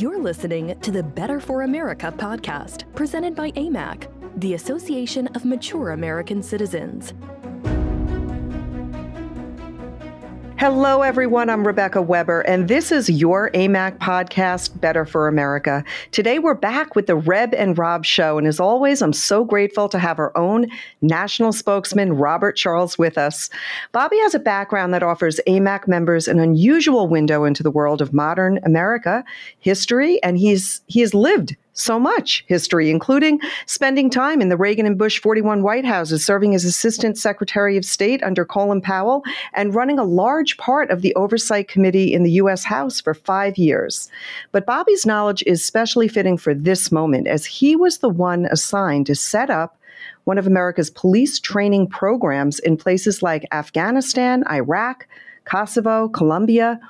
You're listening to the Better for America podcast, presented by Amac, the Association of Mature American Citizens. Hello, everyone. I'm Rebecca Weber, and this is your Amac podcast, Better for America. Today, we're back with the Reb and Rob show, and as always, I'm so grateful to have our own national spokesman, Robert Charles, with us. Bobby has a background that offers Amac members an unusual window into the world of modern America history, and he has lived so much history, including spending time in the Reagan and Bush 41 White Houses, serving as Assistant Secretary of State under Colin Powell, and running a large part of the Oversight Committee in the U.S. House for 5 years. But Bobby's knowledge is especially fitting for this moment, as he was the one assigned to set up one of America's police training programs in places like Afghanistan, Iraq, Kosovo, Colombia.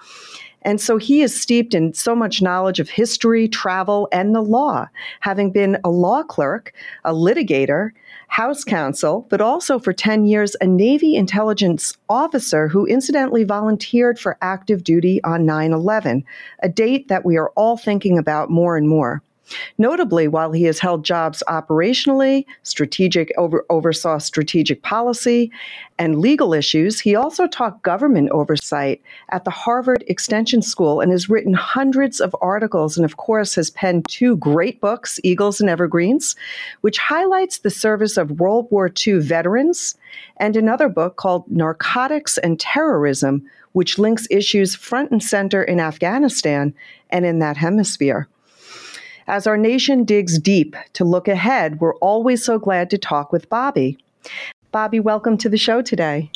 And so he is steeped in so much knowledge of history, travel, and the law, having been a law clerk, a litigator, House counsel, but also for 10 years a Navy intelligence officer who incidentally volunteered for active duty on 9/11, a date that we are all thinking about more and more. Notably, while he has held jobs operationally, oversaw strategic policy, and legal issues, he also taught government oversight at the Harvard Extension School and has written hundreds of articles and, of course, has penned 2 great books, Eagles and Evergreens, which highlights the service of World War II veterans, and another book called Narcotics and Terrorism, which links issues front and center in Afghanistan and in that hemisphere. As our nation digs deep to look ahead, we're always so glad to talk with Bobby. Bobby, welcome to the show today.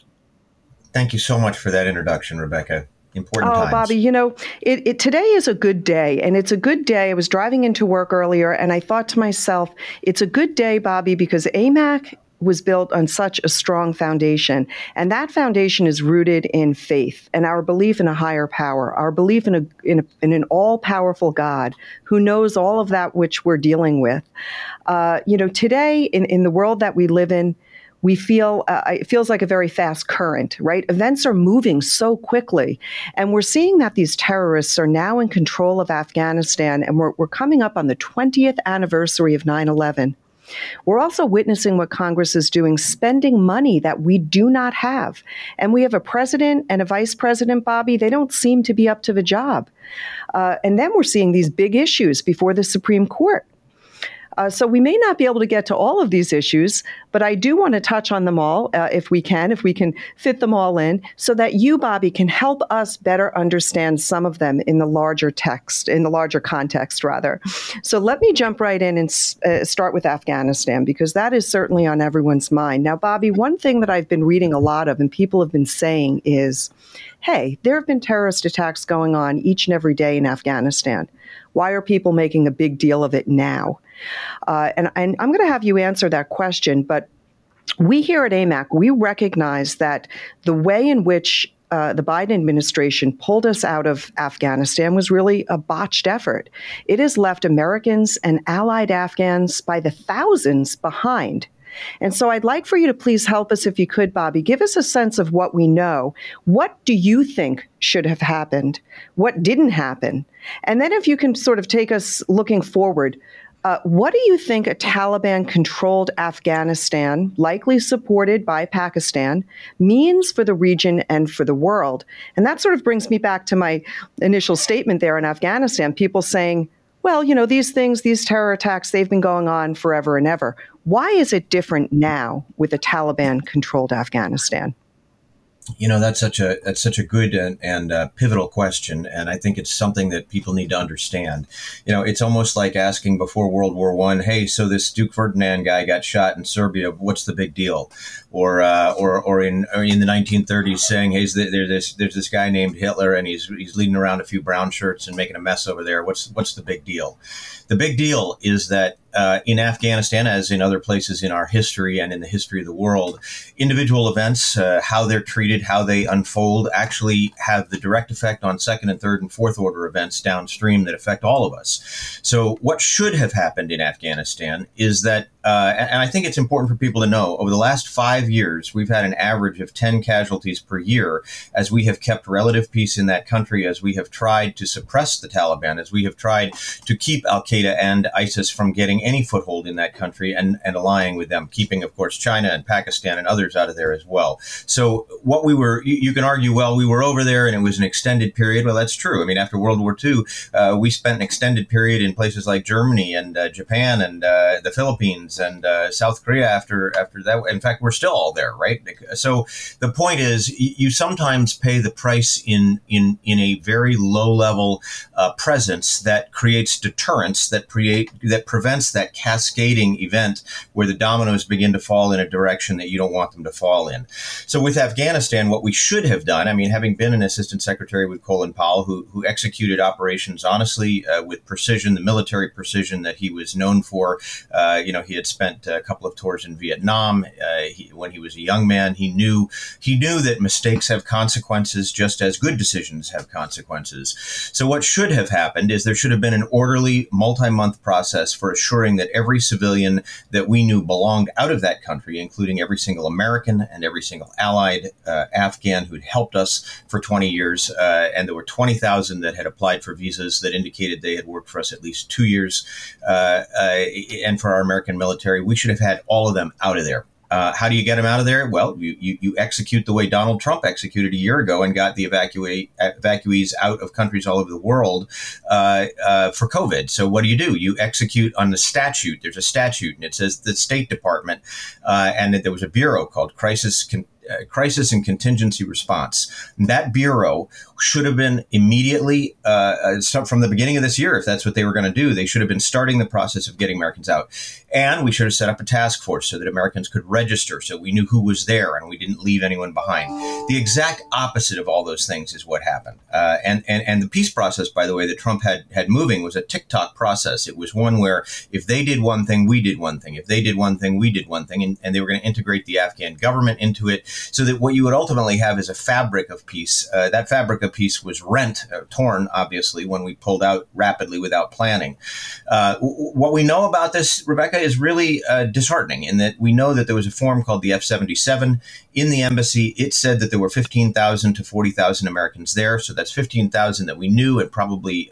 Thank you so much for that introduction, Rebecca. Important times. Bobby, today is a good day, and it's a good day. I was driving into work earlier, and I thought to myself, it's a good day, Bobby, because Amac was built on such a strong foundation. And that foundation is rooted in faith and our belief in a higher power, our belief in an all-powerful God who knows all of that which we're dealing with. Today in the world that we live in, we feel it feels like a very fast current, right? Events are moving so quickly. And we're seeing that these terrorists are now in control of Afghanistan, and we're coming up on the 20th anniversary of 9/11. We're also witnessing what Congress is doing, spending money that we do not have. And we have a president and a vice president, Bobby. They don't seem to be up to the job. And then we're seeing these big issues before the Supreme Court. So we may not be able to get to all of these issues, but I do want to touch on them all if we can fit them all in, so that you, Bobby, can help us better understand some of them in the larger context, rather. So let me jump right in and start with Afghanistan, because that is certainly on everyone's mind. Now, Bobby, one thing that I've been reading a lot of and people have been saying is, hey, there have been terrorist attacks going on each and every day in Afghanistan. Why are people making a big deal of it now? And I'm going to have you answer that question, but we here at Amac, we recognize that the way in which the Biden administration pulled us out of Afghanistan was really a botched effort. It has left Americans and allied Afghans by the thousands behind. And so I'd like for you to please help us, if you could, Bobby. Give us a sense of what we know. What do you think should have happened? What didn't happen? And then if you can sort of take us looking forward, what do you think a Taliban-controlled Afghanistan, likely supported by Pakistan, means for the region and for the world? And that sort of brings me back to my initial statement there in Afghanistan, people saying, well, these terror attacks, they've been going on forever and ever. Why is it different now with a Taliban-controlled Afghanistan? That's such a good and pivotal question, and I think it's something that people need to understand. It's almost like asking before World War I, hey, so this Duke Ferdinand guy got shot in Serbia, what's the big deal? Or in the 1930s saying, hey, there's this guy named Hitler, and he's leading around a few brown shirts and making a mess over there. What's the big deal? The big deal is that in Afghanistan, as in other places in our history and in the history of the world, individual events, how they're treated, how they unfold, actually have the direct effect on second and third and fourth order events downstream that affect all of us. So what should have happened in Afghanistan is that and I think it's important for people to know, over the last 5 years, we've had an average of 10 casualties per year as we have kept relative peace in that country, as we have tried to suppress the Taliban, as we have tried to keep al-Qaeda and ISIS from getting any foothold in that country and allying with them, keeping, of course, China and Pakistan and others out of there as well. So what we were, you can argue, well, we were over there and it was an extended period. Well, that's true. I mean, after World War II, we spent an extended period in places like Germany and Japan and the Philippines and South Korea after that. In fact, we're still all there, right? So the point is, you sometimes pay the price in a very low level presence that creates deterrence, that prevents that cascading event where the dominoes begin to fall in a direction that you don't want them to fall in. So with Afghanistan, what we should have done, I mean, having been an assistant secretary with Colin Powell, who executed operations honestly with precision, the military precision that he was known for. He had spent a couple of tours in Vietnam when he was a young man. He knew that mistakes have consequences, just as good decisions have consequences. So what should have happened is there should have been an orderly, multi-month process for assuring that every civilian that we knew belonged out of that country, including every single American and every single allied Afghan who'd helped us for 20 years, and there were 20,000 that had applied for visas that indicated they had worked for us at least 2 years, and for our American military, we should have had all of them out of there. How do you get them out of there? Well, you execute the way Donald Trump executed a year ago and got the evacuees out of countries all over the world for COVID. So what do? You execute on the statute. There's a statute, and it says the State Department, and that there was a bureau called Crisis and Contingency Response. That bureau should have been immediately, from the beginning of this year, if that's what they were going to do, they should have been starting the process of getting Americans out. And we should have set up a task force so that Americans could register, so we knew who was there and we didn't leave anyone behind. The exact opposite of all those things is what happened. And the peace process, by the way, that Trump had moving was a tick-tock process. It was one where if they did one thing, we did one thing. If they did one thing, we did one thing. And they were going to integrate the Afghan government into it, so that what you would ultimately have is a fabric of peace. That fabric of peace was torn, obviously, when we pulled out rapidly without planning. What we know about this, Rebecca, is really disheartening, in that we know that there was a form called the F-77 in the embassy. It said that there were 15,000 to 40,000 Americans there. So that's 15,000 that we knew, and probably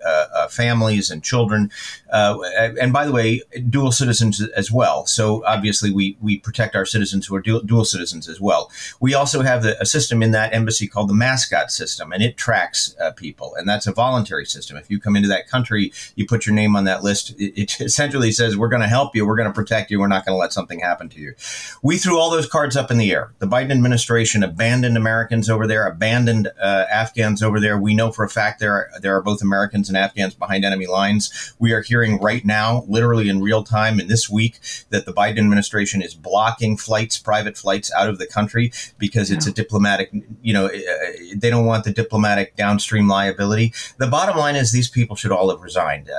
families and children. And by the way, dual citizens as well. So obviously we protect our citizens who are dual citizens as well. We also have a system in that embassy called the mascot system, and it tracks people. And that's a voluntary system. If you come into that country, you put your name on that list. It essentially says, we're going to help you. We're going to protect you. We're not going to let something happen to you. We threw all those cards up in the air. The Biden administration abandoned Americans over there, abandoned Afghans over there. We know for a fact there are both Americans and Afghans behind enemy lines. We are hearing right now, literally in real time in this week, that the Biden administration is blocking private flights out of the country because it's a diplomatic, they don't want the diplomatic downstream liability. The bottom line is these people should all have resigned.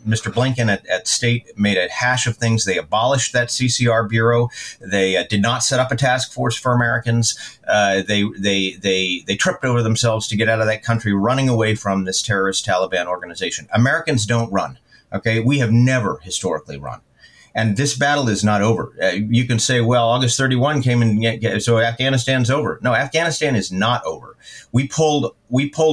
Mr. Blinken at State made a hash of things. They abolished that CCR bureau. They did not set up a task force for Americans. They tripped over themselves to get out of that country, running away from this terrorist Taliban organization. Americans don't run. Okay, we have never historically run. And this battle is not over. You can say, well, August 31 came and so Afghanistan's over. No, Afghanistan is not over. We pulled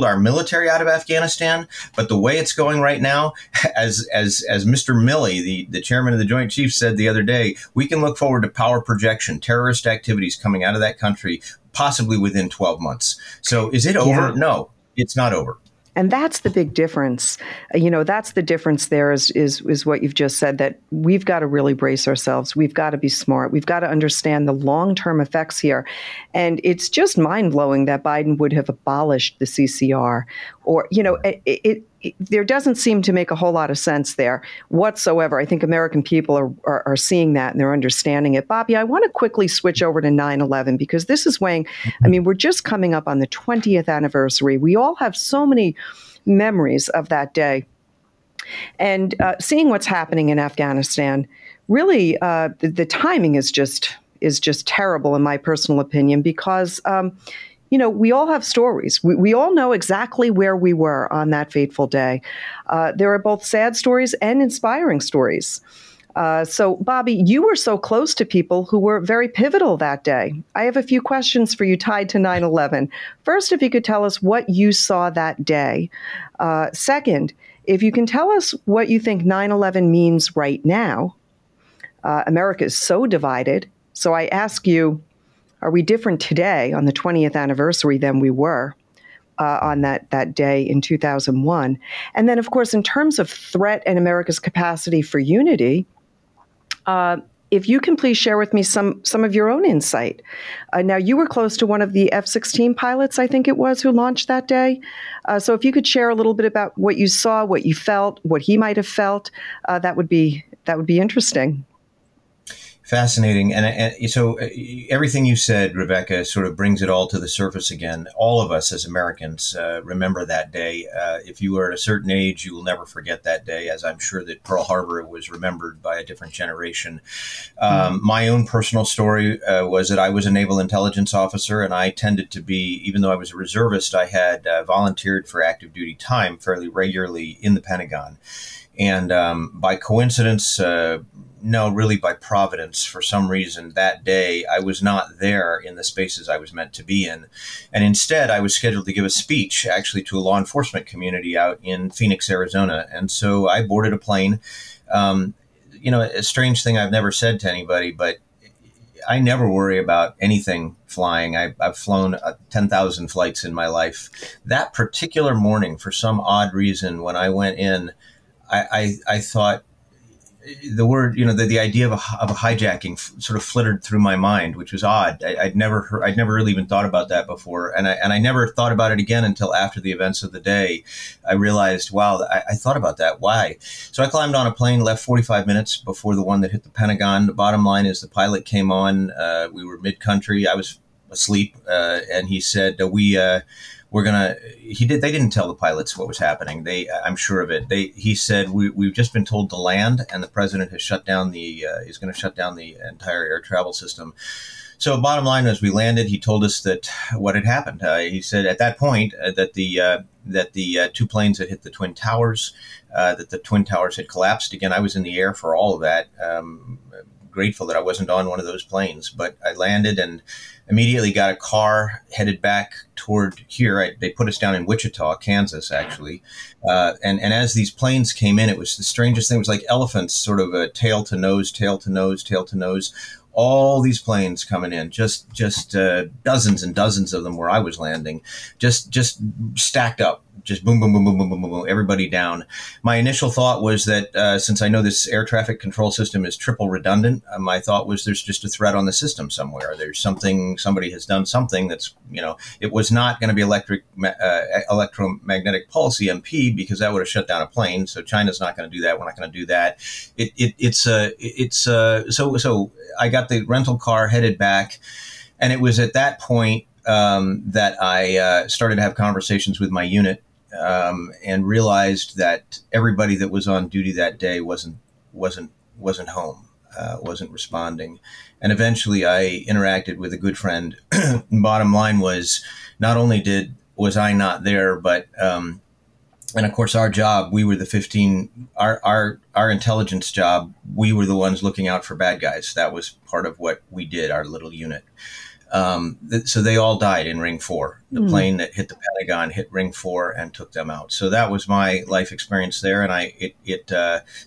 our military out of Afghanistan, but the way it's going right now, as Mr. Milley, the chairman of the Joint Chiefs, said the other day, we can look forward to power projection, terrorist activities coming out of that country, possibly within 12 months. So is it over? Yeah. No, it's not over. And that's the big difference. That's the difference there is what you've just said, that we've got to really brace ourselves. We've got to be smart. We've got to understand the long-term effects here. And it's just mind-blowing that Biden would have abolished the CCR. Or, there doesn't seem to make a whole lot of sense there whatsoever. I think American people are seeing that and they're understanding it. Bobby, I want to quickly switch over to 9/11 because this is weighing. I mean, we're just coming up on the 20th anniversary. We all have so many memories of that day. And seeing what's happening in Afghanistan, really, the timing is just terrible, in my personal opinion, because we all have stories. We all know exactly where we were on that fateful day. There are both sad stories and inspiring stories. So, Bobby, you were so close to people who were very pivotal that day. I have a few questions for you tied to 9/11. First, if you could tell us what you saw that day. Second, if you can tell us what you think 9/11 means right now. America is so divided. So I ask you, are we different today on the 20th anniversary than we were on that day in 2001? And then, of course, in terms of threat and America's capacity for unity, if you can please share with me some of your own insight. Now, you were close to one of the F-16 pilots, I think it was, who launched that day. So if you could share a little bit about what you saw, what you felt, what he might have felt, that would be interesting. Fascinating. And so everything you said, Rebecca, sort of brings it all to the surface again. All of us as Americans remember that day. If you are at a certain age, you will never forget that day, as I'm sure that Pearl Harbor was remembered by a different generation. My own personal story was that I was a naval intelligence officer, and I tended to be, even though I was a reservist, I had volunteered for active duty time fairly regularly in the Pentagon. And by coincidence, no, really by providence, for some reason, that day I was not there in the spaces I was meant to be in. And instead, I was scheduled to give a speech, actually, to a law enforcement community out in Phoenix, Arizona. And so I boarded a plane. A strange thing I've never said to anybody, but I never worry about anything flying. I've flown 10,000 flights in my life. That particular morning, for some odd reason, when I went in, I thought, the word, the idea of a hijacking sort of flittered through my mind, which was odd. I'd never really even thought about that before. And I never thought about it again until after the events of the day. I realized, wow, I thought about that. Why? So I climbed on a plane, left 45 minutes before the one that hit the Pentagon. The bottom line is the pilot came on. We were mid-country. I was asleep. And he said, they didn't tell the pilots what was happening. I'm sure of it. He said, we've just been told to land, and the president has is going to shut down the entire air travel system. So bottom line, as we landed, he told us that what had happened. He said at that point that the two planes had hit the Twin Towers, that the Twin Towers had collapsed. Again, I was in the air for all of that. Grateful that I wasn't on one of those planes, but I landed and immediately got a car headed back toward here. They put us down in Wichita, Kansas, actually. And as these planes came in, it was the strangest thing. It was like elephants, sort of a tail to nose, tail to nose, tail to nose. All these planes coming in, just dozens and dozens of them where I was landing, just stacked up, just boom, boom, boom, boom, boom, boom, boom, boom, everybody down. My initial thought was that since I know this air traffic control system is triple redundant, my thought was there's just a threat on the system somewhere. There's somebody has done something that's, it was not going to be electromagnetic pulse, EMP, because that would have shut down a plane. So China's not going to do that. We're not going to do that. So I got the rental car headed back, and it was at that point that I started to have conversations with my unit and realized that everybody that was on duty that day wasn't home, wasn't responding. And eventually I interacted with a good friend. Bottom line was, not only was I not there, but and of course, our job, we were the 15, our intelligence job, we were the ones looking out for bad guys. That was part of what we did, our little unit. So they all died in Ring 4. The plane that hit the Pentagon hit Ring 4 and took them out. So that was my life experience there. And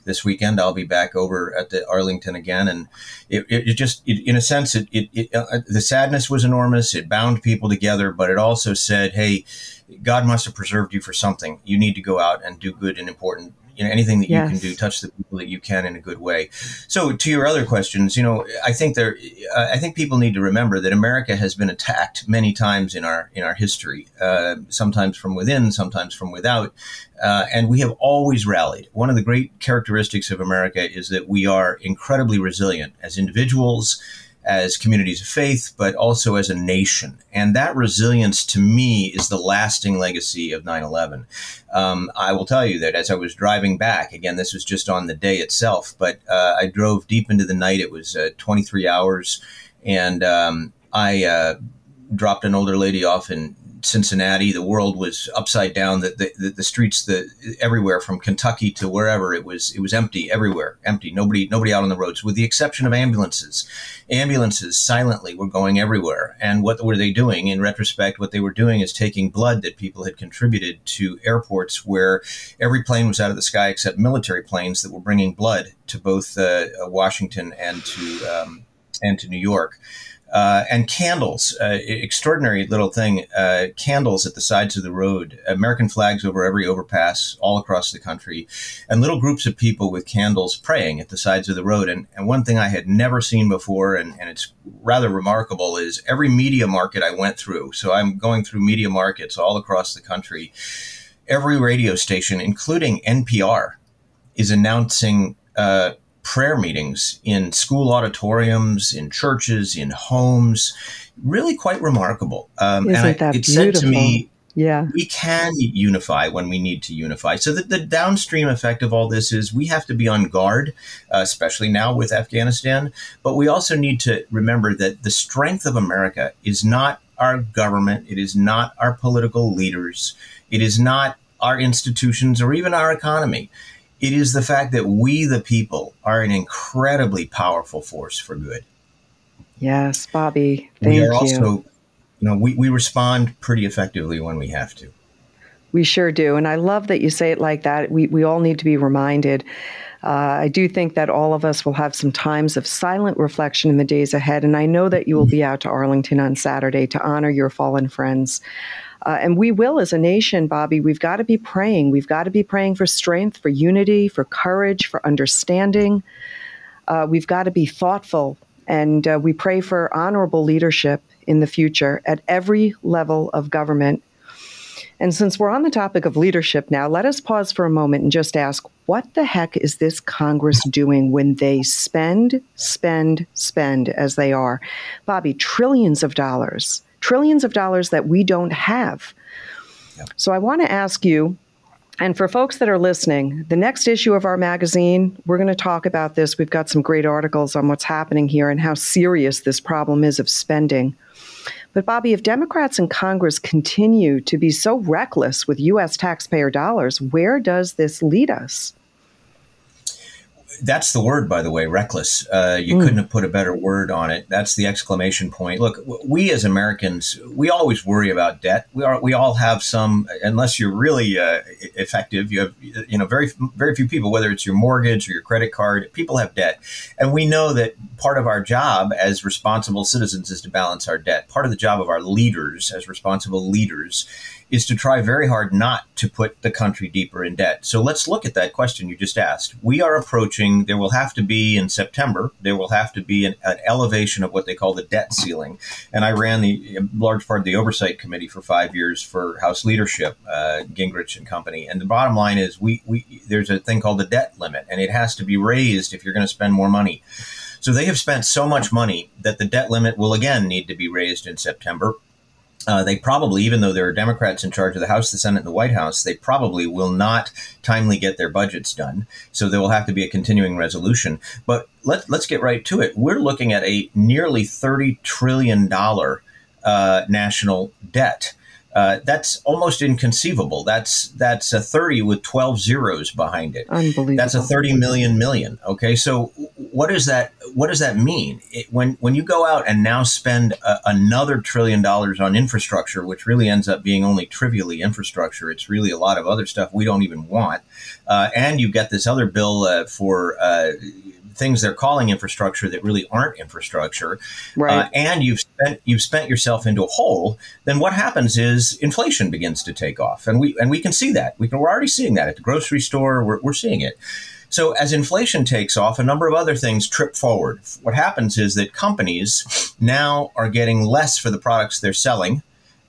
this weekend, I'll be back over at the Arlington again. And it just, in a sense, the sadness was enormous. It bound people together, but it also said, hey, God must have preserved you for something. You need to go out and do good and important, anything that you can do, touch the people that you can in a good way. So to your other questions, I think people need to remember that America has been attacked many times in our history, sometimes from within, sometimes from without. And we have always rallied. One of the great characteristics of America is that we are incredibly resilient as individuals, as communities of faith, but also as a nation. And that resilience, to me, is the lasting legacy of 9/11. I will tell you that as I was driving back, again, this was just on the day itself, but I drove deep into the night. It was 23 hours, and I dropped an older lady off in Cincinnati, the world was upside down. The streets, everywhere from Kentucky to wherever, it was empty everywhere, empty. Nobody out on the roads, with the exception of ambulances. Ambulances silently were going everywhere. And what were they doing? In retrospect, what they were doing is taking blood that people had contributed to airports where every plane was out of the sky except military planes that were bringing blood to both Washington and to New York. And candles, extraordinary little thing, candles at the sides of the road, American flags over every overpass all across the country, and little groups of people with candles praying at the sides of the road. And one thing I had never seen before, and it's rather remarkable, is every media market I went through. So I'm going through media markets all across the country. Every radio station, including NPR, is announcing prayer meetings in school auditoriums, in churches, in homes. Really quite remarkable. Isn't that it beautiful? said to me, yeah, we can unify when we need to unify. So the downstream effect of all this is we have to be on guard, especially now with Afghanistan. But we also need to remember that the strength of America is not our government. It is not our political leaders. It is not our institutions or even our economy. It is the fact that we, the people, are an incredibly powerful force for good. Yes, Bobby, thank you. We are also, we respond pretty effectively when we have to. We sure do. And I love that you say it like that. We all need to be reminded. I do think that all of us will have some times of silent reflection in the days ahead. And I know that you will be out to Arlington on Saturday to honor your fallen friends. And we will, as a nation, Bobby, we've got to be praying. We've got to be praying for strength, for unity, for courage, for understanding. We've got to be thoughtful. And we pray for honorable leadership in the future at every level of government. And since we're on the topic of leadership now, let us pause for a moment and just ask, what the heck is this Congress doing when they spend as they are? Bobby, trillions of dollars that we don't have. Yep. So I want to ask you, and for folks that are listening, the next issue of our magazine, we're going to talk about this. We've got some great articles on what's happening here and how serious this problem is of spending. But Bobby, if Democrats in Congress continue to be so reckless with U.S. taxpayer dollars, where does this lead us? That's the word, by the way, reckless. You couldn't have put a better word on it. That's the exclamation point. Look, we as Americans, we always worry about debt. We all have some, unless you're really effective. You have, very few people, whether it's your mortgage or your credit card, people have debt. And we know that part of our job as responsible citizens is to balance our debt. Part of the job of our leaders as responsible leaders is to try very hard not to put the country deeper in debt. So let's look at that question you just asked. We are approaching, there will have to be in September, there will have to be an elevation of what they call the debt ceiling. And I ran the large part of the oversight committee for 5 years for House leadership, Gingrich and company. And the bottom line is there's a thing called the debt limit, and it has to be raised if you're going to spend more money. So they have spent so much money that the debt limit will again need to be raised in September. They probably, even though there are Democrats in charge of the House, the Senate, and the White House, they probably will not timely get their budgets done. So there will have to be a continuing resolution. But let's get right to it. We're looking at a nearly $30 trillion national debt. That's almost inconceivable. That's a 30 with 12 zeros behind it. Unbelievable. That's a 30 million. Okay, so what does that mean? When you go out and now spend another $1 trillion on infrastructure, which really ends up being only trivially infrastructure, it's really a lot of other stuff we don't even want, and you get this other bill for things they're calling infrastructure that really aren't infrastructure, right. And you've spent yourself into a hole, then what happens is inflation begins to take off. And we can see that. We're already seeing that at the grocery store. We're seeing it. So as inflation takes off, a number of other things trip forward. What happens is that companies now are getting less for the products they're selling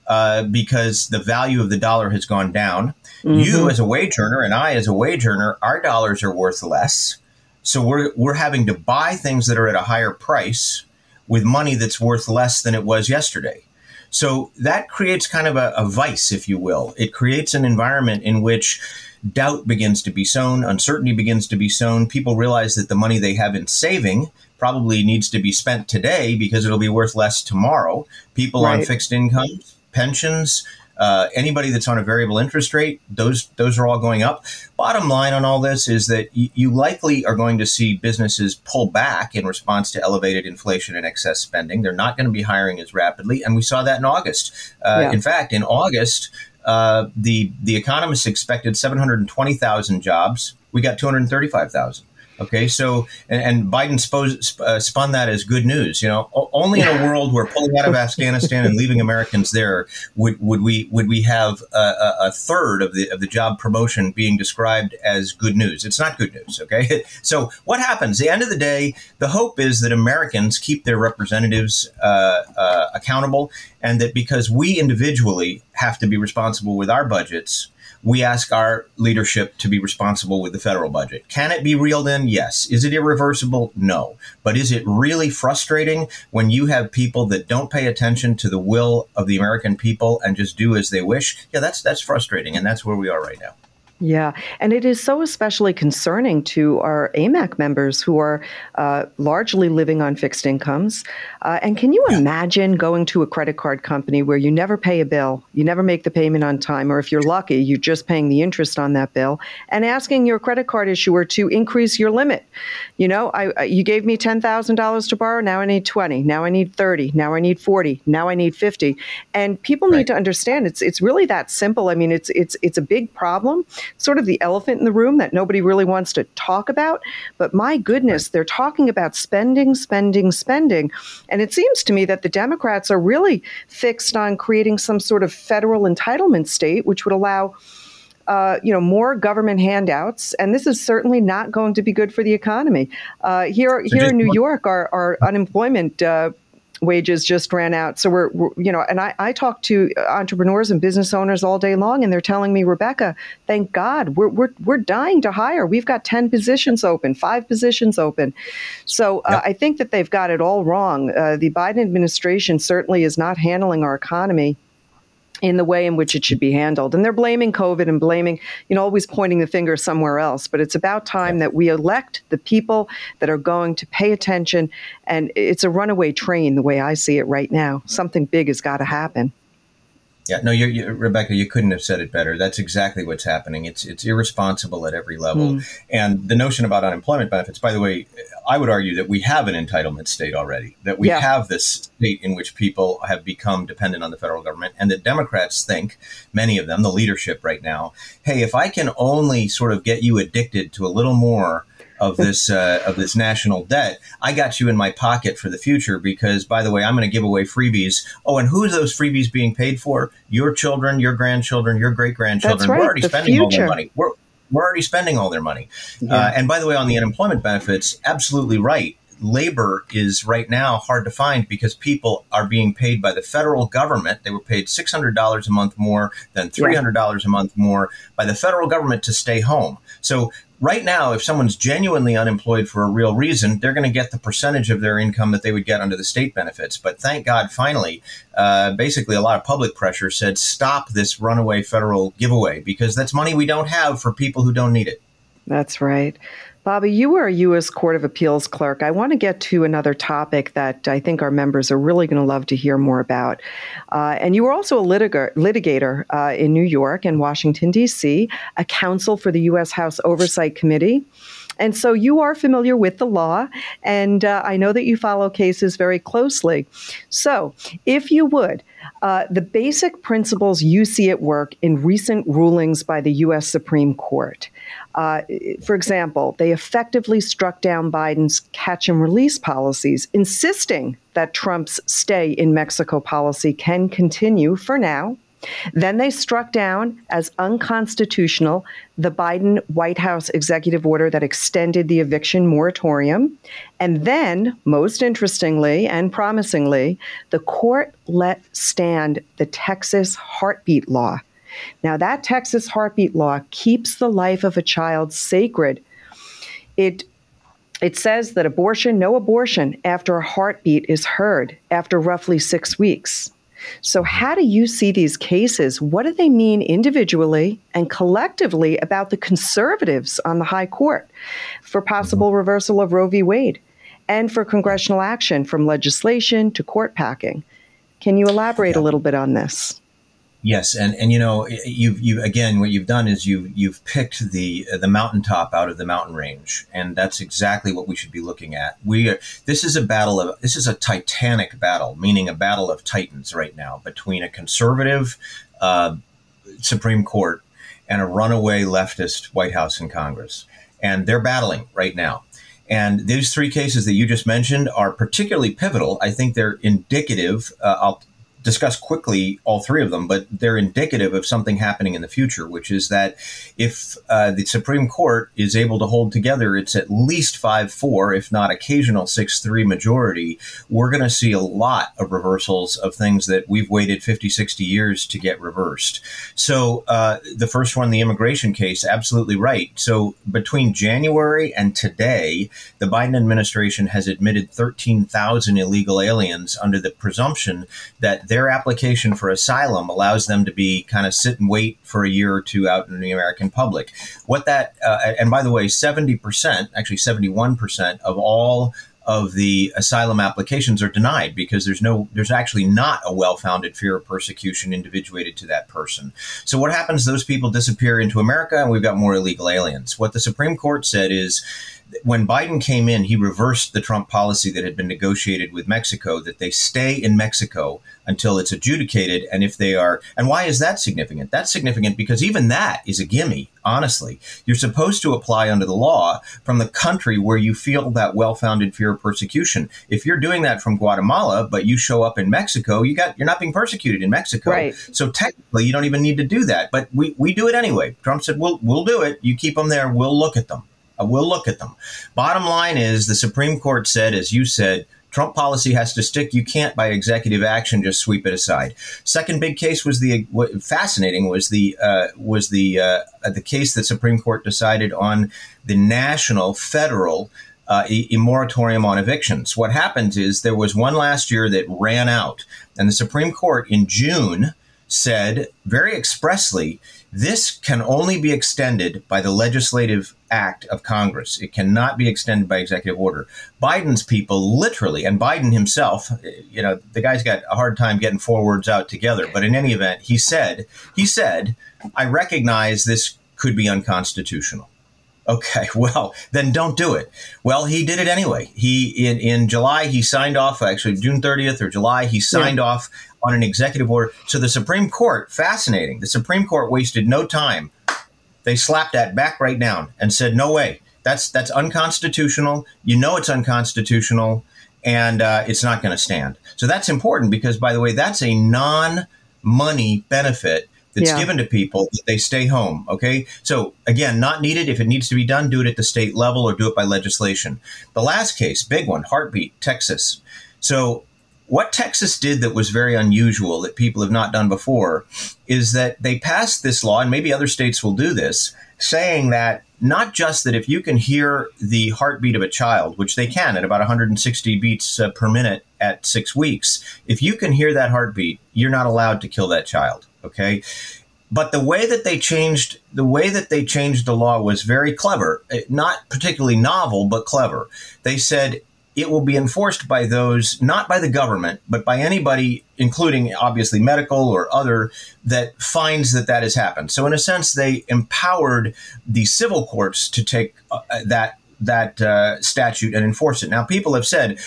because the value of the dollar has gone down. Mm-hmm. You as a wage earner and I as a wage earner, our dollars are worth less. So we're having to buy things that are at a higher price with money that's worth less than it was yesterday. So that creates kind of a vice, if you will. It creates an environment in which doubt begins to be sown, uncertainty begins to be sown. People realize that the money they have in saving probably needs to be spent today because it'll be worth less tomorrow. People on fixed incomes, pensions, Anybody that's on a variable interest rate, those are all going up. Bottom line on all this is that you likely are going to see businesses pull back in response to elevated inflation and excess spending. They're not going to be hiring as rapidly, and we saw that in August. In fact, in August, the economists expected 720,000 jobs. We got 235,000. Okay, so and Biden spun that as good news. Only in a world where pulling out of Afghanistan and leaving Americans there would we have a third of the job promotion being described as good news. It's not good news. Okay, so what happens? At the end of the day, the hope is that Americans keep their representatives accountable, and that because we individually have to be responsible with our budgets, we ask our leadership to be responsible with the federal budget. Can it be reeled in? Yes. Is it irreversible? No. But is it really frustrating when you have people that don't pay attention to the will of the American people and just do as they wish? Yeah, that's frustrating, and that's where we are right now. Yeah, and it is so especially concerning to our Amac members who are largely living on fixed incomes. And can you imagine going to a credit card company where you never pay a bill, you never make the payment on time, or if you're lucky, you're just paying the interest on that bill, and asking your credit card issuer to increase your limit? You gave me $10,000 to borrow, now I need 20, now I need 30, now I need 40, now I need 50. And people need to understand it's really that simple. I mean, it's a big problem. Sort of the elephant in the room that nobody really wants to talk about. But my goodness, they're talking about spending, spending, spending. And it seems to me that the Democrats are really fixed on creating some sort of federal entitlement state, which would allow more government handouts. And this is certainly not going to be good for the economy. Here in New York, our unemployment wages just ran out. So and I talk to entrepreneurs and business owners all day long, and they're telling me, Rebecca, thank God, we're dying to hire. We've got 10 positions open, 5 positions open. So I think that they've got it all wrong. The Biden administration certainly is not handling our economy in the way in which it should be handled. And they're blaming COVID and blaming, always pointing the finger somewhere else. But it's about time that we elect the people that are going to pay attention. And it's a runaway train, the way I see it right now. Something big has got to happen. Yeah, no, Rebecca, you couldn't have said it better. That's exactly what's happening. It's irresponsible at every level. And the notion about unemployment benefits, by the way, I would argue that we have an entitlement state already, that we have this state in which people have become dependent on the federal government, and that Democrats think, many of them, the leadership right now, hey, if I can only sort of get you addicted to a little more of this national debt, I got you in my pocket for the future because, by the way, I'm going to give away freebies. Oh, and who are those freebies being paid for? Your children, your grandchildren, your great-grandchildren. That's right, we're already spending all their money. We're already spending all their money. And by the way, on the unemployment benefits, absolutely right. Labor is right now hard to find because people are being paid by the federal government. They were paid $600 a month more than $300 a month more by the federal government to stay home. So right now, if someone's genuinely unemployed for a real reason, they're going to get the percentage of their income that they would get under the state benefits. But thank God, finally, basically a lot of public pressure said, stop this runaway federal giveaway because that's money we don't have for people who don't need it. That's right. Bobby, you were a U.S. Court of Appeals clerk. I want to get to another topic that I think our members are really going to love to hear more about. And you were also a litigator in New York and Washington, D.C., a counsel for the U.S. House Oversight Committee. And so you are familiar with the law, and I know that you follow cases very closely. So if you would, the basic principles you see at work in recent rulings by the U.S. Supreme Court. For example, they effectively struck down Biden's catch and release policies, insisting that Trump's stay in Mexico policy can continue for now. Then they struck down as unconstitutional the Biden White House executive order that extended the eviction moratorium. And then, most interestingly and promisingly, the court let stand the Texas heartbeat law. Now, that Texas heartbeat law keeps the life of a child sacred. It says that no abortion after a heartbeat is heard after roughly 6 weeks. So how do you see these cases? What do they mean individually and collectively about the conservatives on the high court for possible reversal of Roe v. Wade and for congressional action from legislation to court packing? Can you elaborate a little bit on this? Yes, and you know, you've again, what you've done is you've picked the mountaintop out of the mountain range, and that's exactly what we should be looking at. This is a titanic battle, meaning a battle of titans right now between a conservative Supreme Court and a runaway leftist White House and Congress, and they're battling right now. And these three cases that you just mentioned are particularly pivotal. I think they're indicative. I'll discuss quickly all three of them, but they're indicative of something happening in the future, which is that if the Supreme Court is able to hold together, it's at least 5-4, if not occasional 6-3 majority, we're going to see a lot of reversals of things that we've waited 50, 60 years to get reversed. So the first one, the immigration case, absolutely right. So between January and today, the Biden administration has admitted 13,000 illegal aliens under the presumption that their application for asylum allows them to be kind of sit and wait for a year or two out in the American public. What that, and by the way, 70%, actually 71% of all of the asylum applications are denied because there's actually not a well-founded fear of persecution individuated to that person. So what happens? Those people disappear into America and we've got more illegal aliens. What the Supreme Court said is, when Biden came in, he reversed the Trump policy that had been negotiated with Mexico, that they stay in Mexico until it's adjudicated. And if they are, and why is that significant? That's significant because even that is a gimme, honestly. You're supposed to apply under the law from the country where you feel that well-founded fear of persecution. If you're doing that from Guatemala, but you show up in Mexico, you're not being persecuted in Mexico. Right. So technically, you don't even need to do that. But we do it anyway. Trump said, we'll do it. You keep them there. We'll look at them. We'll look at them. Bottom line is the Supreme Court said, as you said, Trump policy has to stick. You can't, by executive action, just sweep it aside. Second big case was the case that Supreme Court decided on the national federal a moratorium on evictions. What happens is there was one last year that ran out, and the Supreme Court in June said very expressly, this can only be extended by the legislative act of Congress. It cannot be extended by executive order. Biden's people literally, and Biden himself, you know, the guy's got a hard time getting 4 words out together. But in any event, he said, I recognize this could be unconstitutional. Okay, well, then don't do it. Well, he did it anyway. In July, he signed off, actually June 30th or July, he signed off on an executive order. So the Supreme Court, fascinating, the Supreme Court wasted no time. They slapped that back right down and said, no way, that's unconstitutional. You know it's unconstitutional, and it's not going to stand. So that's important because, by the way, that's a non-money benefit that's given to people that they stay home. Okay. So again, not needed. If it needs to be done, do it at the state level or do it by legislation. The last case, big one, Heartbeat, Texas. So what Texas did that was very unusual that people have not done before is that they passed this law, and maybe other states will do this, saying that not just that if you can hear the heartbeat of a child, which they can at about 160 beats per minute at 6 weeks, if you can hear that heartbeat, you're not allowed to kill that child. Okay. But the way that they changed the law was very clever, not particularly novel, but clever. They said it will be enforced by those, not by the government, but by anybody, including obviously medical or other, that finds that has happened. So in a sense, they empowered the civil courts to take that statute and enforce it. Now, people have said,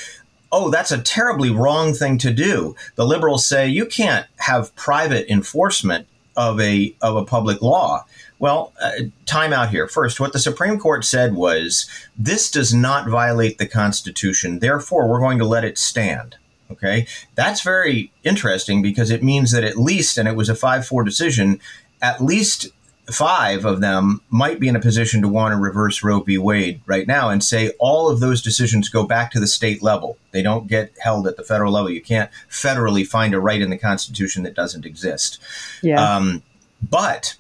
oh, that's a terribly wrong thing to do. The liberals say you can't have private enforcement of a public law. Well, time out here. First, what the Supreme Court said was this does not violate the Constitution. Therefore, we're going to let it stand. OK, that's very interesting because it means that at least, and it was a 5-4 decision, at least 5 of them might be in a position to want to reverse Roe v. Wade right now and say all of those decisions go back to the state level. They don't get held at the federal level. You can't federally find a right in the Constitution that doesn't exist. Yeah. But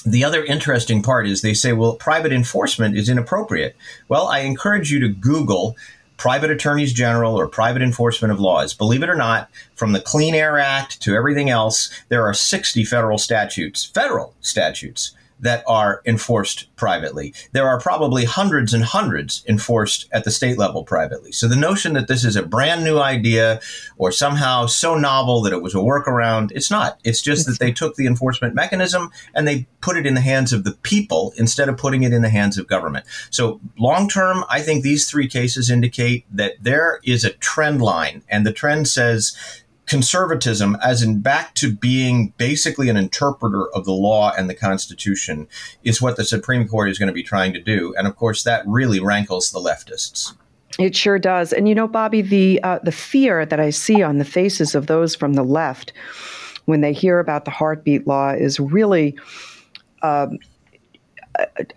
the other interesting part is they say, well, private enforcement is inappropriate. Well, I encourage you to Google private attorneys general or private enforcement of laws. Believe it or not, from the Clean Air Act to everything else, there are 60 federal statutes that are enforced privately. There are probably hundreds and hundreds enforced at the state level privately. So the notion that this is a brand new idea or somehow so novel that it was a workaround, it's not. It's just that they took the enforcement mechanism and they put it in the hands of the people instead of putting it in the hands of government. So long term, I think these three cases indicate that there is a trend line, and the trend says conservatism, as in back to being basically an interpreter of the law and the Constitution, is what the Supreme Court is going to be trying to do. And of course, that really rankles the leftists. It sure does. And you know, Bobby, the fear that I see on the faces of those from the left when they hear about the heartbeat law is really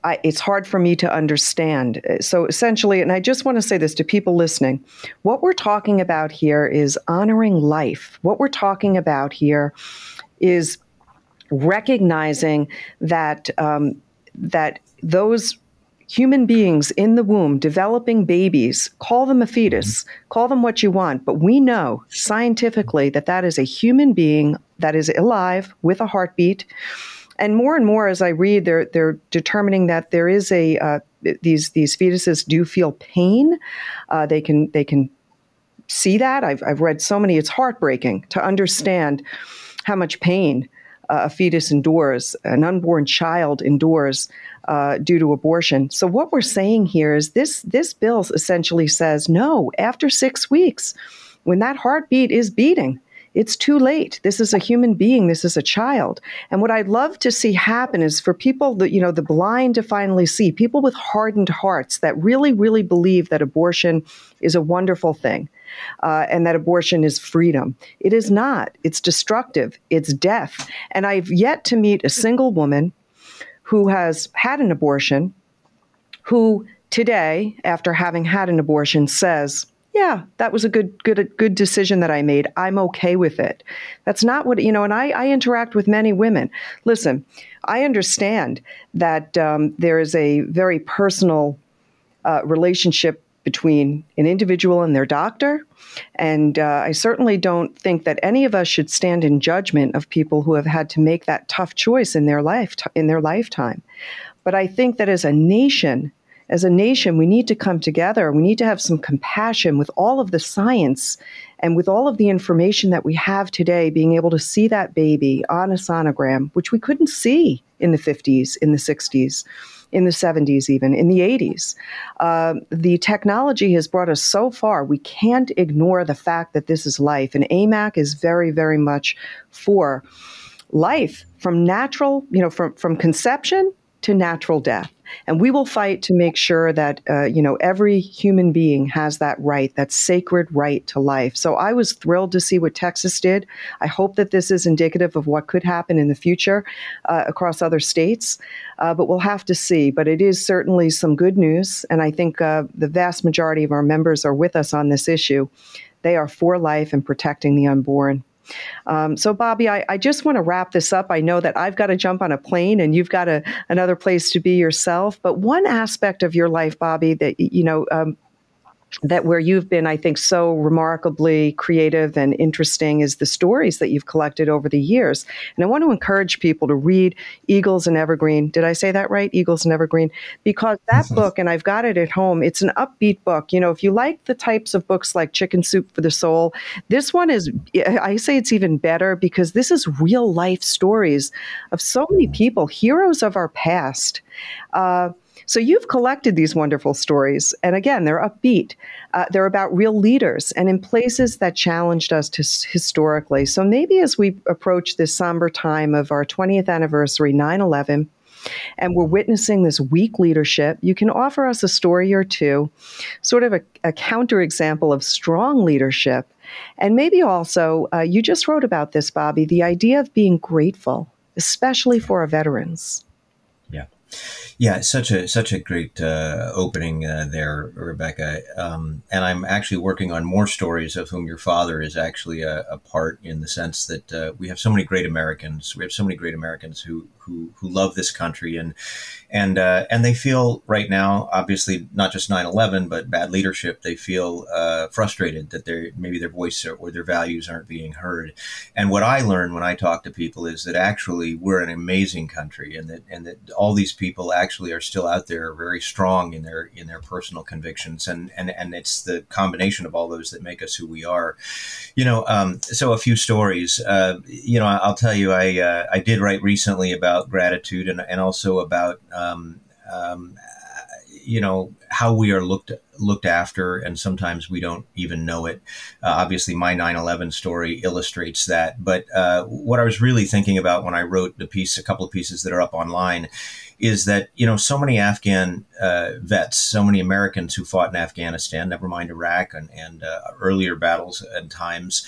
it's hard for me to understand. So essentially, and I just want to say this to people listening, what we're talking about here is honoring life. What we're talking about here is recognizing that that those human beings in the womb, developing babies, call them a fetus, call them what you want, but we know scientifically that that is a human being that is alive with a heartbeat. And more, as I read, they're determining that there is these fetuses do feel pain. They can see that. I've read so many. It's heartbreaking to understand how much pain a fetus endures, an unborn child endures due to abortion. So what we're saying here is this bill essentially says, no, after 6 weeks, when that heartbeat is beating, it's too late. This is a human being. This is a child. And what I'd love to see happen is for people that, the blind to finally see, people with hardened hearts that really, really believe that abortion is a wonderful thing and that abortion is freedom. It is not. It's destructive. It's death. And I've yet to meet a single woman who has had an abortion who today, after having had an abortion, says, yeah, that was a good decision that I made. I'm okay with it. That's not what, and I interact with many women. Listen, I understand that there is a very personal relationship between an individual and their doctor. And I certainly don't think that any of us should stand in judgment of people who have had to make that tough choice in their lifetime. But I think that as a nation, we need to come together. We need to have some compassion with all of the science and with all of the information that we have today, being able to see that baby on a sonogram, which we couldn't see in the 50s, in the 60s, in the 70s, even in the 80s. The technology has brought us so far. We can't ignore the fact that this is life. And Amac is very, very much for life from natural, from conception to natural death. And we will fight to make sure that, every human being has that right, that sacred right to life. So I was thrilled to see what Texas did. I hope that this is indicative of what could happen in the future across other states, but we'll have to see. But it is certainly some good news. And I think the vast majority of our members are with us on this issue. They are for life and protecting the unborn. So, Bobby, I just want to wrap this up. I know that I've got to jump on a plane and you've got another place to be yourself. But one aspect of your life, Bobby, that, that where you've been, I think, so remarkably creative and interesting is the stories that you've collected over the years. And I want to encourage people to read Eagles and Evergreen. Did I say that right? Eagles and Evergreen. Because that book, and I've got it at home, it's an upbeat book. If you like the types of books like Chicken Soup for the Soul, this one is, I say it's even better because this is real life stories of so many people, heroes of our past. So you've collected these wonderful stories. And again, they're upbeat. They're about real leaders and in places that challenged us historically. So maybe as we approach this somber time of our 20th anniversary, 9/11, and we're witnessing this weak leadership, you can offer us a story or two, sort of a counterexample of strong leadership. And maybe also, you just wrote about this, Bobby, the idea of being grateful, especially for our veterans. Yeah. Yeah, such a great opening there, Rebecca. And I'm actually working on more stories of whom your father is actually a part, in the sense that we have so many great Americans. We have so many great Americans who love this country, and they feel right now, obviously not just 9/11, but bad leadership. They feel frustrated that maybe their voice or their values aren't being heard. And what I learn when I talk to people is that actually we're an amazing country, and that all these people actually are still out there very strong in their personal convictions, and it's the combination of all those that make us who we are. So a few stories. I'll tell you, I did write recently about gratitude, and also about how we are looked after, and sometimes we don't even know it. Obviously, my 9/11 story illustrates that. But what I was really thinking about when I wrote a couple of pieces that are up online, is that, so many Afghan vets, so many Americans who fought in Afghanistan, never mind Iraq and earlier battles and times,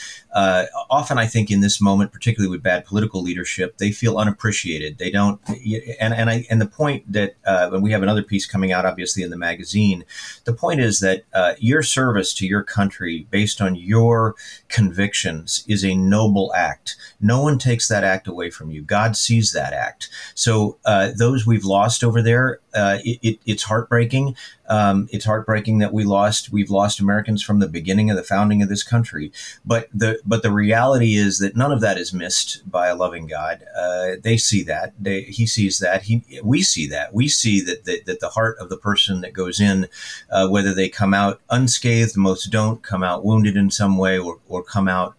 often I think in this moment, particularly with bad political leadership, they feel unappreciated. They don't, and the point that, and we have another piece coming out, obviously, in the magazine. The point is that your service to your country based on your convictions is a noble act. No one takes that act away from you. God sees that act. So those we've lost over there, it's heartbreaking. It's heartbreaking that we've lost Americans from the beginning of the founding of this country. But the reality is that none of that is missed by a loving God. They see that. He sees that. We see that. We see that the heart of the person that goes in, whether they come out unscathed, most don't come out wounded in some way, or come out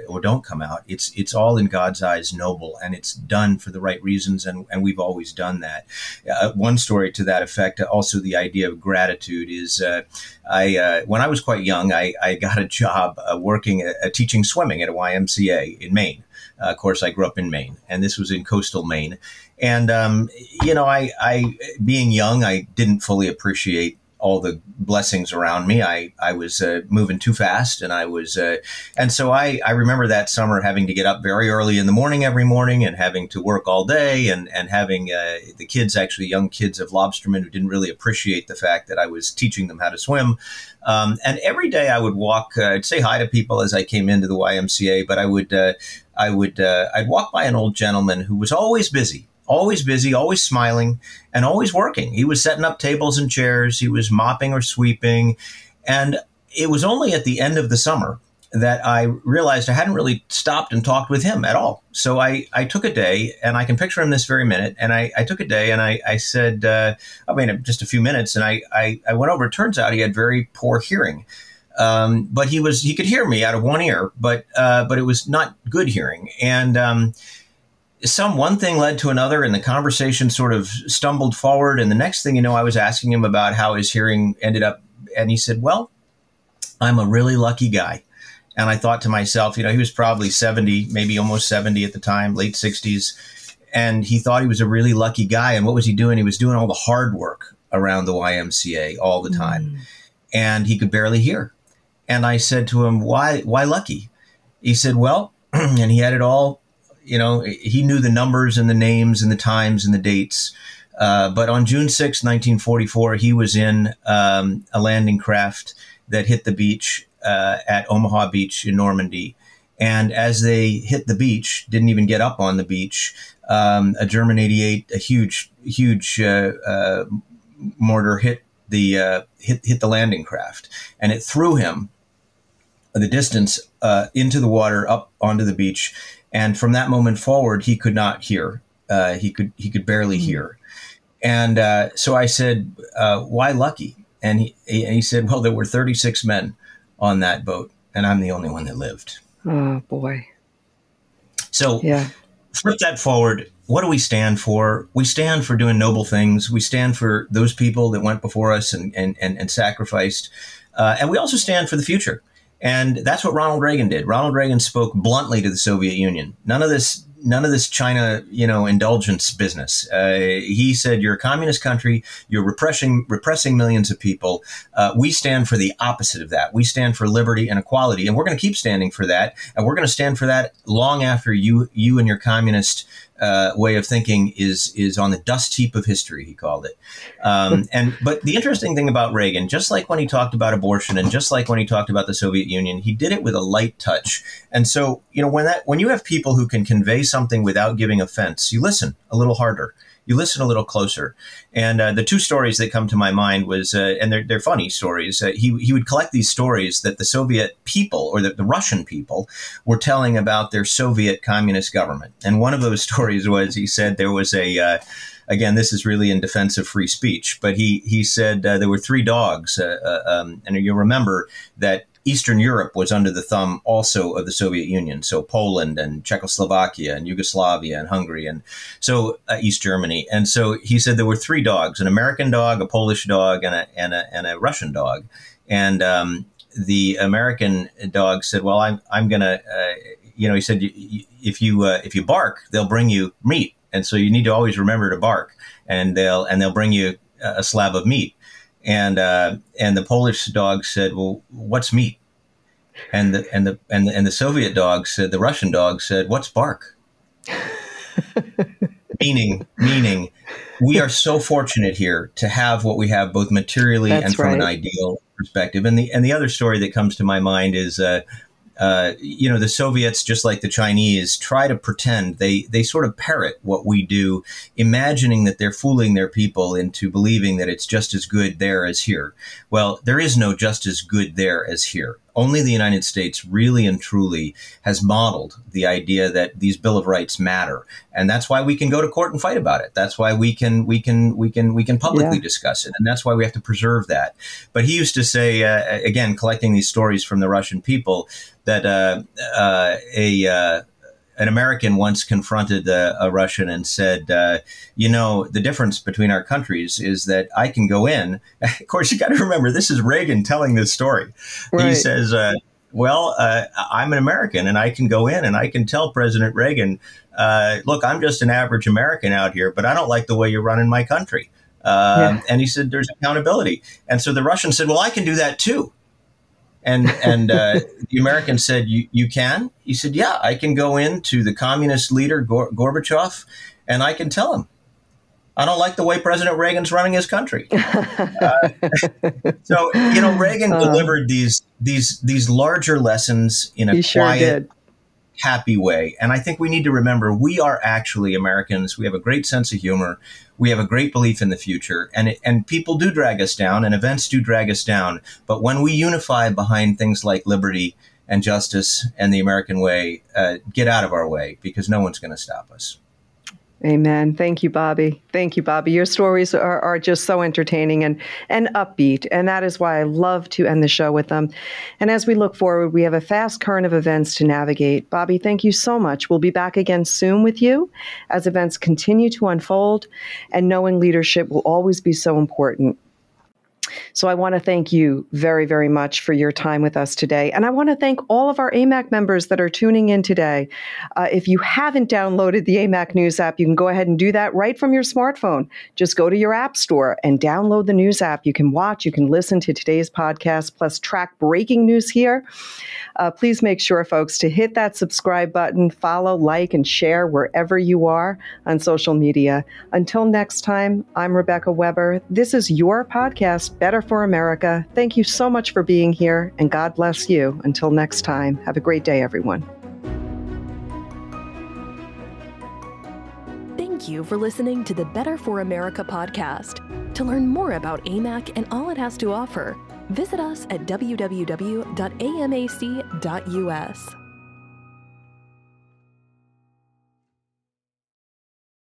or don't come out. It's all in God's eyes noble, and it's done for the right reasons, and we've always done that. One story to that effect, also the idea of gratitude, is when I was quite young, I got a job working teaching swimming at a YMCA in Maine. Of course, I grew up in Maine, and this was in coastal Maine. And I being young, I didn't fully appreciate all the blessings around me. I was moving too fast, and and so I remember that summer having to get up very early in the morning every morning, and having to work all day, and having the kids, actually young kids of lobstermen, who didn't really appreciate the fact that I was teaching them how to swim. And every day I would walk, I'd say hi to people as I came into the YMCA, but I'd walk by an old gentleman who was always busy, always smiling, and always working. He was setting up tables and chairs. He was mopping or sweeping. And it was only at the end of the summer that I realized I hadn't really stopped and talked with him at all. So I took a day, and I can picture him this very minute. And I took a day, and I said, just a few minutes. And I went over. It turns out he had very poor hearing. But he could hear me out of one ear, but it was not good hearing. And one thing led to another, and the conversation sort of stumbled forward. And the next thing you know, I was asking him about how his hearing ended up. And he said, well, I'm a really lucky guy. And I thought to myself, he was probably 70, maybe almost 70 at the time, late 60s. And he thought he was a really lucky guy. And what was he doing? He was doing all the hard work around the YMCA all the time. And he could barely hear. And I said to him, why lucky? He said, well, and he had it all. He knew the numbers and the names and the times and the dates. But on June 6, 1944, he was in a landing craft that hit the beach at Omaha Beach in Normandy. And as they hit the beach, didn't even get up on the beach, a German 88, a huge mortar hit the landing craft, and it threw him the distance into the water up onto the beach. And from that moment forward, he could not hear. He could barely hear. And so I said, why lucky? And he said, well, there were 36 men on that boat, and I'm the only one that lived. Oh, boy. So flip that forward. What do we stand for? We stand for doing noble things. We stand for those people that went before us and sacrificed. And we also stand for the future. And that's what Ronald Reagan did. Ronald Reagan spoke bluntly to the Soviet Union. None of this China, indulgence business. He said, you're a communist country. You're repressing millions of people. We stand for the opposite of that. We stand for liberty and equality. And we're going to keep standing for that. And we're going to stand for that long after you and your communist way of thinking is on the dust heap of history, he called it. But the interesting thing about Reagan, just like when he talked about abortion and just like when he talked about the Soviet Union, he did it with a light touch. And so, when you have people who can convey something without giving offense, you listen a little harder. You listen a little closer. And the two stories that come to my mind was, and they're funny stories, he would collect these stories that the Soviet people or the Russian people were telling about their Soviet communist government. And one of those stories was, he said there was again, this is really in defense of free speech, but he said there were three dogs. And you remember that Eastern Europe was under the thumb also of the Soviet Union. So Poland and Czechoslovakia and Yugoslavia and Hungary and so East Germany. And so he said there were three dogs, an American dog, a Polish dog, and a Russian dog. And the American dog said, well, I'm going to, he said, if you bark, they'll bring you meat. And so you need to always remember to bark, and they'll bring you a slab of meat. And the Polish dog said, well, what's meat? And the Soviet dog said, the Russian dog said, what's bark? meaning we are so fortunate here to have what we have, both materially and from an ideal perspective. And the other story that comes to my mind is, the Soviets, just like the Chinese, try to pretend, they sort of parrot what we do, imagining that they're fooling their people into believing that it's just as good there as here. Well, there is no just as good there as here. Only the United States really and truly has modeled the idea that these Bill of Rights matter. And that's why we can go to court and fight about it. That's why we can publicly discuss it. And that's why we have to preserve that. But he used to say, again, collecting these stories from the Russian people, that an American once confronted a Russian and said, the difference between our countries is that I can go in. Of course, you got to remember, this is Reagan telling this story. Right. He says, I'm an American and I can go in and I can tell President Reagan, look, I'm just an average American out here, but I don't like the way you're running my country. And he said, there's accountability. And so the Russian said, well, I can do that too. And the American said, you can? He said, yeah, I can go into the communist leader, Gorbachev, and I can tell him, I don't like the way President Reagan's running his country. So, Reagan delivered these larger lessons in a quiet, happy way. And I think we need to remember we are actually Americans. We have a great sense of humor. We have a great belief in the future. And people do drag us down and events do drag us down. But when we unify behind things like liberty and justice and the American way, get out of our way, because no one's going to stop us. Amen. Thank you, Bobby. Thank you, Bobby. Your stories are just so entertaining and upbeat, and that is why I love to end the show with them. And as we look forward, we have a fast current of events to navigate. Bobby, thank you so much. We'll be back again soon with you as events continue to unfold, and knowing leadership will always be so important. So I want to thank you very, very much for your time with us today. And I want to thank all of our AMAC members that are tuning in today. If you haven't downloaded the AMAC News app, you can go ahead and do that right from your smartphone. Just go to your app store and download the news app. You can watch, you can listen to today's podcast, plus track breaking news here. Please make sure, folks, to hit that subscribe button, follow, like, and share wherever you are on social media. Until next time, I'm Rebecca Weber. This is your podcast, Better for America. Thank you so much for being here, and God bless you. Until next time, have a great day, everyone. Thank you for listening to the Better for America podcast. To learn more about AMAC and all it has to offer, visit us at www.amac.us.